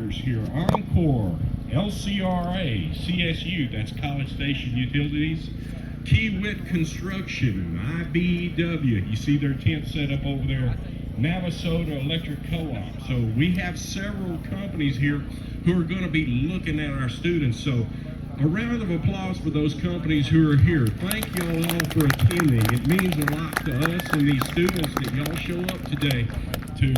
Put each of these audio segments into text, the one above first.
Lineworkers here, Encore, LCRA, CSU, that's College Station Utilities, T-Wit Construction, IBEW, you see their tent set up over there, Navasota Electric Co-op. So we have several companies here who are going to be looking at our students. So a round of applause for those companies who are here. Thank y'all all for attending. It means a lot to us and these students that y'all show up today to,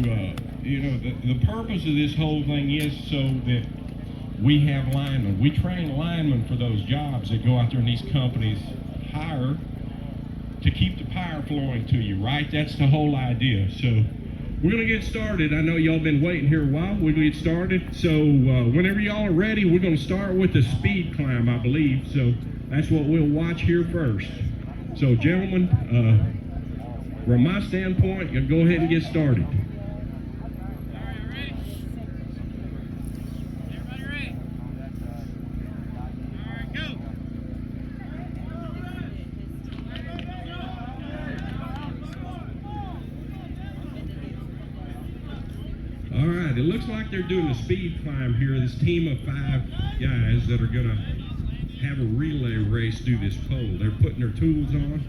the purpose of this whole thing is so that we have linemen. We train linemen for those jobs that go out there and these companies hire to keep the power flowing to you, right? That's the whole idea. So we're going to get started. I know y'all been waiting here a while. We're going to get started. So whenever y'all are ready, we're going to start with the speed climb, I believe. So that's what we'll watch here first. So gentlemen, from my standpoint, you'll go ahead and get started. All right, it looks like they're doing a speed climb here. This team of 5 guys that are going to have a relay race through this pole. They're putting their tools on.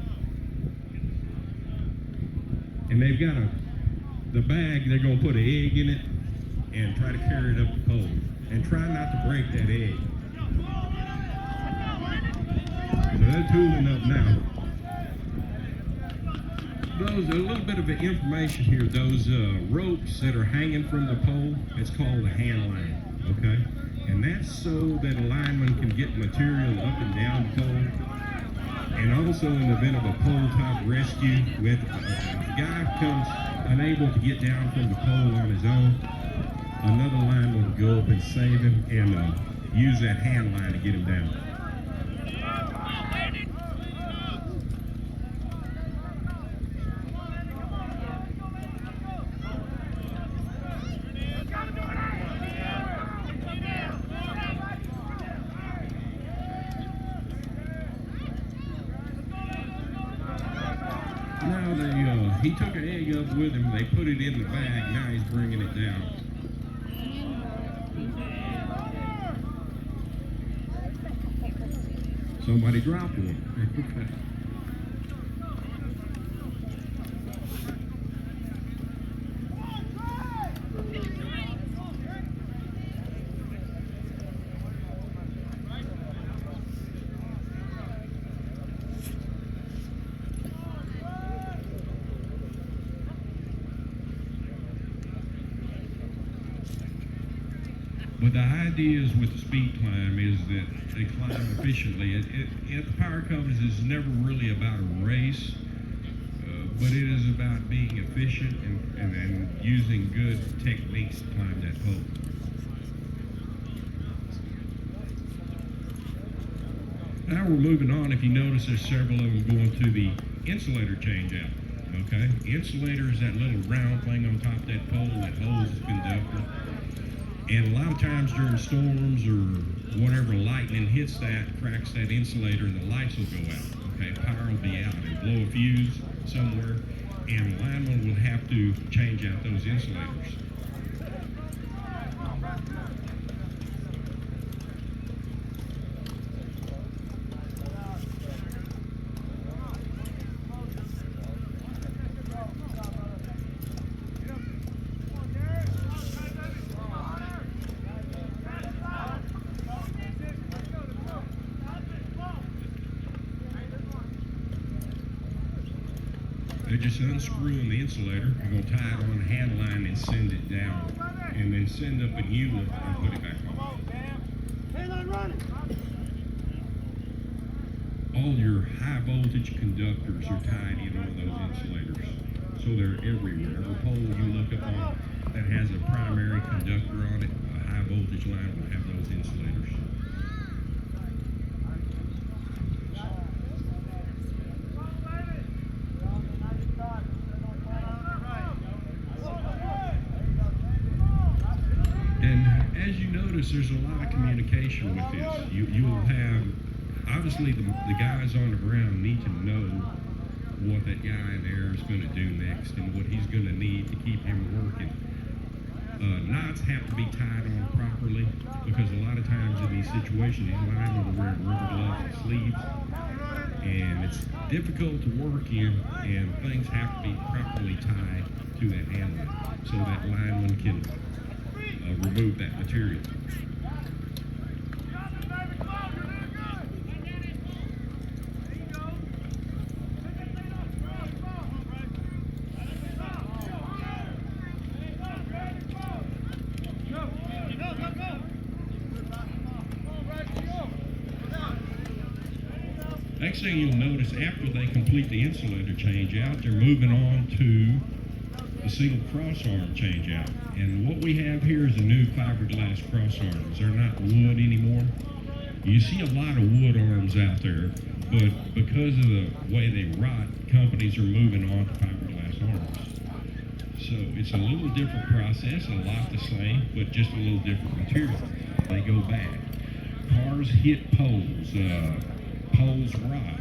And they've got the bag, they're going to put an egg in it and try to carry it up the pole. And try not to break that egg. So they're tooling up now. A little bit of information here. Those ropes that are hanging from the pole, it's called a hand line, okay? And that's so that a lineman can get material up and down the pole. And also in the event of a pole-top rescue, if the guy comes unable to get down from the pole on his own, another lineman will go up and save him and use that hand line to get him down. He took an egg up with him, they put it in the bag, now he's bringing it down. Somebody dropped one. But the idea is with the speed climb is that they climb efficiently. At the power companies, it's never really about a race, but it is about being efficient and using good techniques to climb that pole. Now we're moving on. If you notice, there's several of them going through the insulator change out. Okay, insulator is that little round thing on top of that pole that holds the conductor. And a lot of times during storms or whatever, lightning hits that, cracks that insulator, and the lights will go out. Okay, power will be out and blow a fuse somewhere, and the lineman will have to change out those insulators. They're just unscrewing the insulator. They're going to tie it on a hand line and send it down. And then send up a new one and put it back on. All your high voltage conductors are tied in on those insulators. So they're everywhere. Every pole you look up on that has a primary conductor on it, a high voltage line will have those insulators. As you notice, there's a lot of communication with this. You will have, obviously the guys on the ground need to know what that guy there is going to do next and what he's going to need to keep him working. Knots have to be tied on properly. carefully, because a lot of times in these situations, these linemen are wearing rubber gloves and sleeves, and it's difficult to work in, and things have to be properly tied to that handle so that lineman can remove that material. Next thing you'll notice, after they complete the insulator change out, they're moving on to the single cross arm change out. And what we have here is a new fiberglass cross arms. They're not wood anymore. You see a lot of wood arms out there, but because of the way they rot, companies are moving on to fiberglass arms. So it's a little different process, a lot the same, but just a little different material. They go bad. Cars hit poles. Poles rot.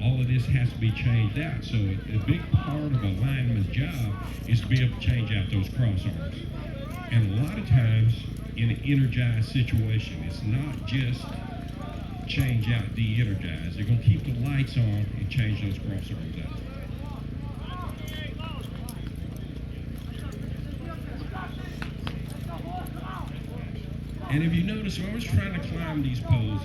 All of this has to be changed out. So a big part of a lineman's job is to be able to change out those cross arms. And a lot of times in an energized situation, it's not just change out de-energize. They're going to keep the lights on and change those cross arms out. And if you notice, I was trying to climb these poles.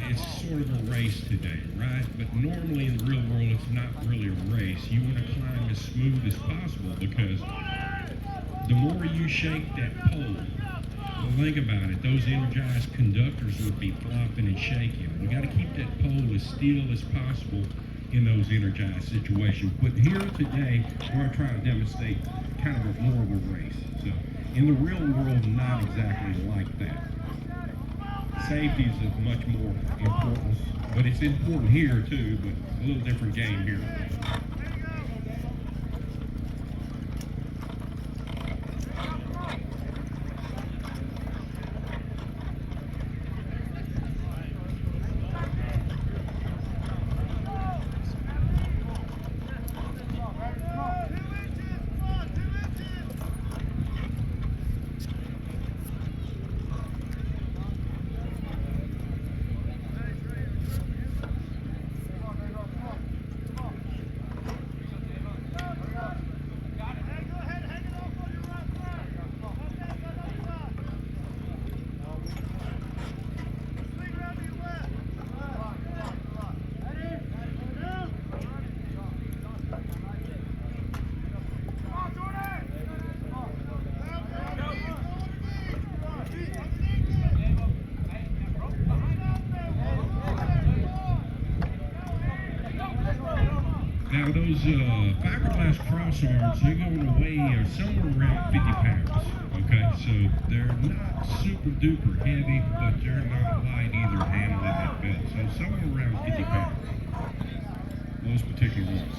It's sort of a race today, right? But normally in the real world, it's not really a race. You want to climb as smooth as possible, because the more you shake that pole, well, think about it, those energized conductors would be flopping and shaking. We got to keep that pole as still as possible in those energized situations. But here today, we're going to try to demonstrate kind of more of a race. So in the real world, not exactly like that. Safety is of much more importance, but it's important here too, but a little different game here. Now those fiberglass cross arms, they're going to weigh somewhere around 50 pounds. Okay, so they're not super duper heavy, but they're not light either handling that belt. So somewhere around 50 pounds. Those particular ones.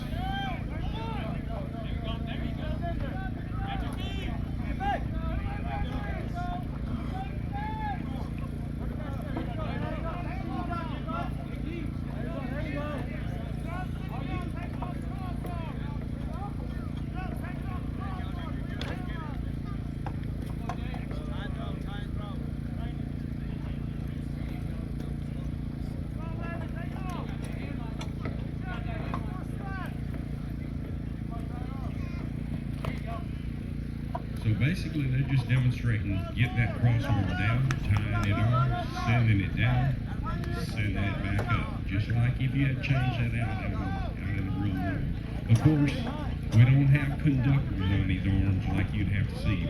So basically, they're just demonstrating getting that crossarm down, tying it on, sending it down, sending it back up. Just like if you had changed that out in the real world. Of course, we don't have conductors on these arms like you'd have to see. In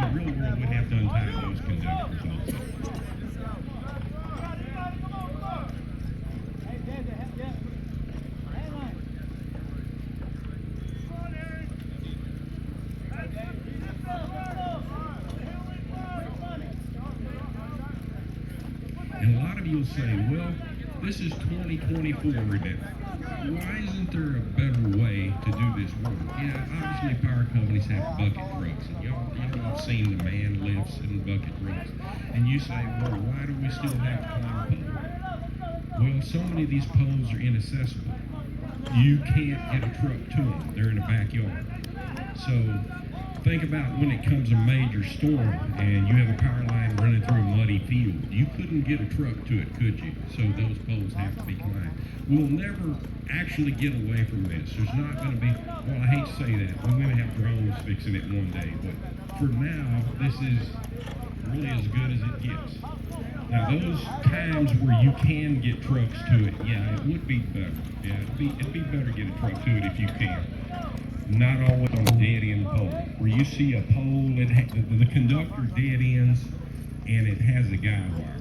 the real world, we'd have to untie those conductors also. And a lot of you will say, well, this is 2024 now. Why isn't there a better way to do this work? Yeah, obviously power companies have bucket trucks, and y'all have seen the man lifts and bucket trucks. And you say, well, why do we still have to climb a pole? Well, so many of these poles are inaccessible. You can't get a truck to them. They're in the backyard. So think about when it comes a major storm and you have a power line running through a muddy field. You couldn't get a truck to it, could you? So those poles have to be climbed. We'll never actually get away from this. There's not going to be, well, I hate to say that, we're going to have drones fixing it one day, but for now, this is really as good as it gets. Now, those times where you can get trucks to it, yeah, it would be better. Yeah, it'd be better to get a truck to it if you can. Not always on a dead-end pole. Where you see a pole, the conductor dead ends, and it has a guy wire.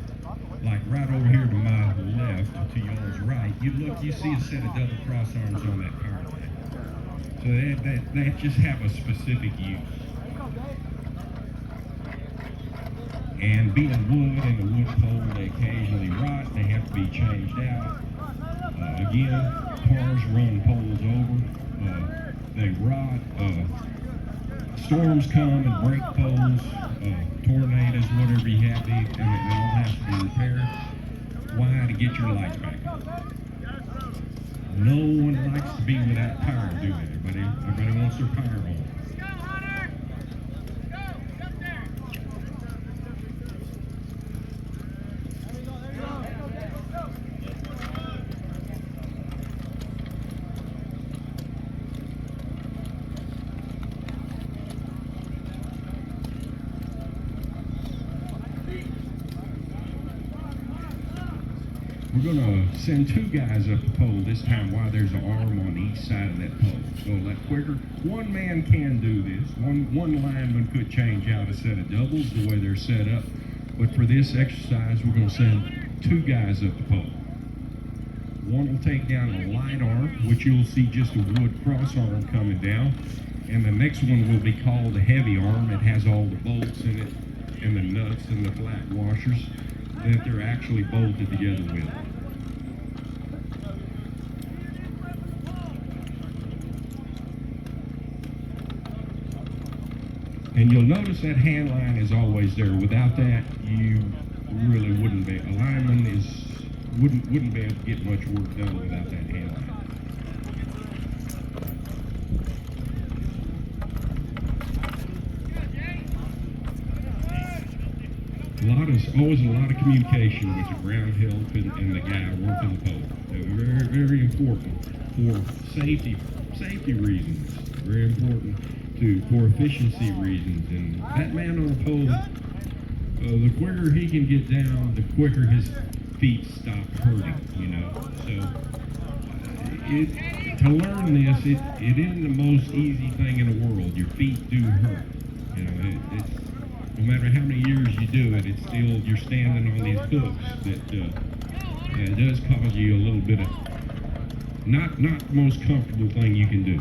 Like right over here to my left, to y'all's right, you see a set of double cross arms on that power line. So that just have a specific use. And being wood and the wood pole, they occasionally rot. They have to be changed out. Again, cars run poles over. They rot. Storms come and break poles. Tornadoes, whatever you have, and it all has to be repaired. Why? To get your lights back on. No one likes to be without power, do they? Everybody wants their power on. We're going to send two guys up the pole this time while there's an arm on each side of that pole. So that quicker, one man can do this. One lineman could change out a set of doubles the way they're set up. But for this exercise, we're going to send two guys up the pole. One will take down a light arm, which you'll see just a wood cross arm coming down. And the next one will be called a heavy arm. It has all the bolts in it and the nuts and the flat washers that they're actually bolted together with. And you'll notice that hand line is always there. Without that, you really wouldn't be. A lineman wouldn't be able to get much work done without that hand line. Always a lot of communication with the ground help and the guy working the pole. Very, very important for safety reasons. Very important for efficiency reasons. And that man on the pole, the quicker he can get down, the quicker his feet stop hurting. So to learn this, it isn't the most easy thing in the world. Your feet do hurt. It's no matter how many years you do it, it's still, you're standing on these hooks that it does cause you a little bit of not the most comfortable thing you can do.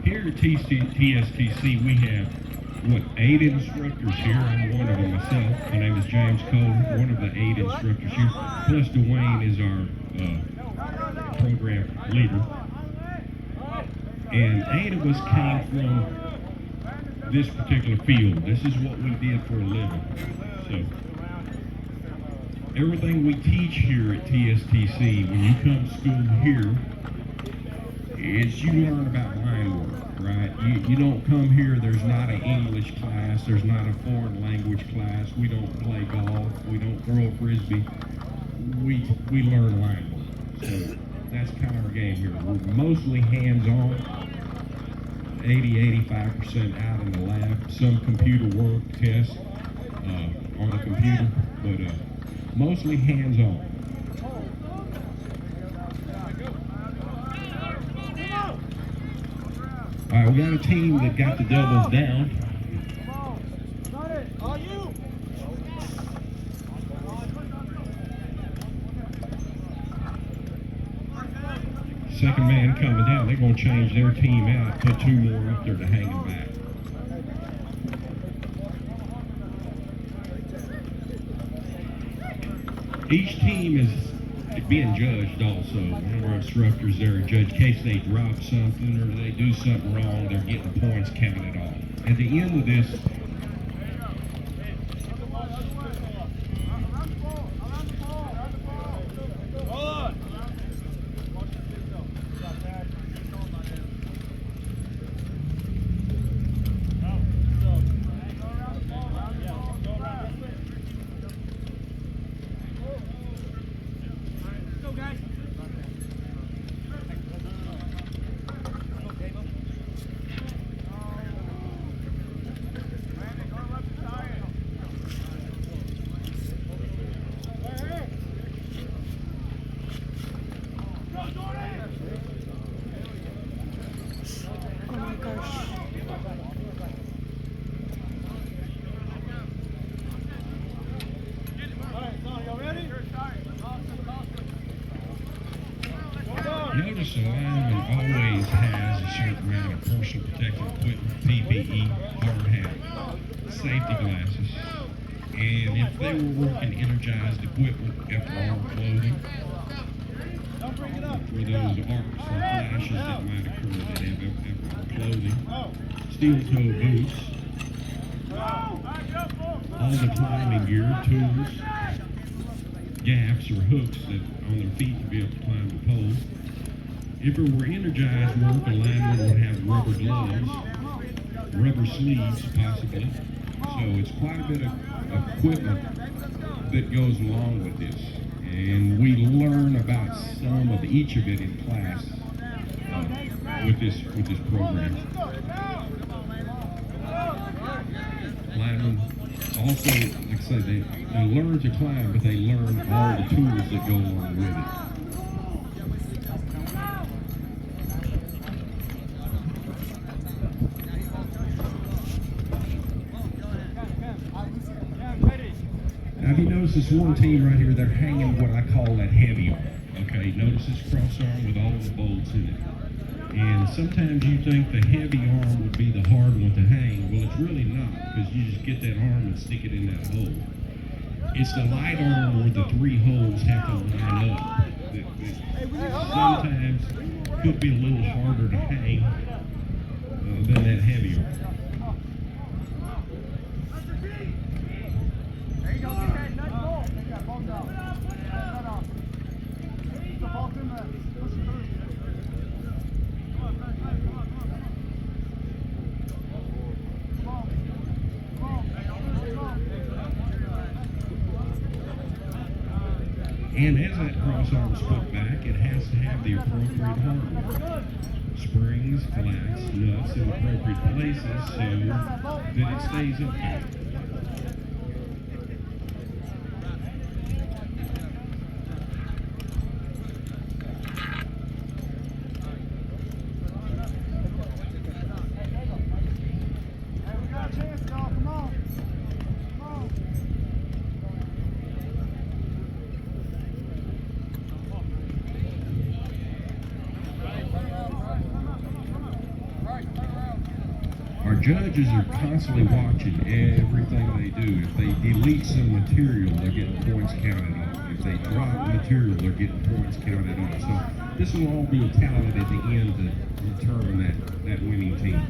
Here at TSTC, we have, 8 instructors here. I'm one of them myself. My name is James Cole, one of the 8 instructors here. Plus Dwayne is our program leader. And 8 of us came from this particular field. This is what we did for a living. So everything we teach here at TSTC, when you come to school here, is you learn about line work, right? You don't come here, there's not an English class, there's not a foreign language class, we don't play golf, we don't throw a frisbee, we learn line work. So that's kind of our game here. We're mostly hands-on, 80-85% out in the lab, some computer work, tests on the computer, but mostly hands-on. All right, we got a team that got the doubles down. Second man coming down. They're going to change their team out, put 2 more up there to hang them back. Each team is being judged also. One of our instructors there judge in case they drop something or they do something wrong, they're getting points counted off. At the end of this, notice the lineman always has a certain amount of personal protective equipment, PPE, hard hat, safety glasses, and if they were working energized equipment after arm clothing, for those arcs or flashes that might occur that have after arm clothing, steel toe boots, all the climbing gear, tools, gaffs or hooks that on their feet to be able to climb the pole. If it were energized work, a lineman would have rubber gloves, rubber sleeves possibly. So it's quite a bit of equipment that goes along with this. And we learn about some of each of it in class with this program. Linemen also, like I said, they learn to climb, but they learn all the tools that go along with it. Now, if you notice this one team right here, they're hanging what I call that heavy arm. Okay, notice this cross arm with all the bolts in it. And sometimes you think the heavy arm would be the hard one to hang. Well, it's really not, because you just get that arm and stick it in that hole. It's the light arm where the three holes have to line up. That sometimes could be a little harder to hang than that heavy arm. And as that cross arm is put back, it has to have the appropriate hardware. Springs, flats, nuts in appropriate places so that it stays up there. Our judges are constantly watching everything they do. If they delete some material, they're getting points counted off. If they drop material, they're getting points counted off. So this will all be tallied at the end to determine that winning team.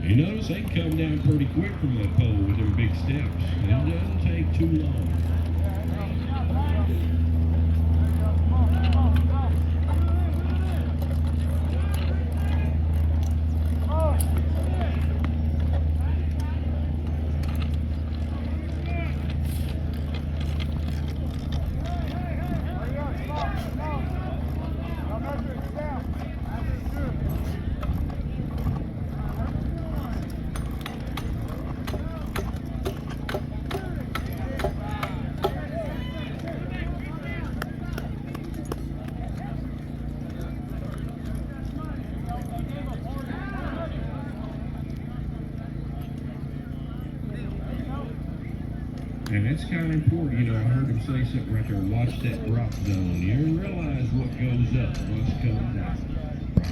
You notice they can come down pretty quick from that pole with them big steps. It doesn't take too long. And it's kind of important, you know, I heard him say something right there, watch that drop zone. You realize what goes up, what's coming down.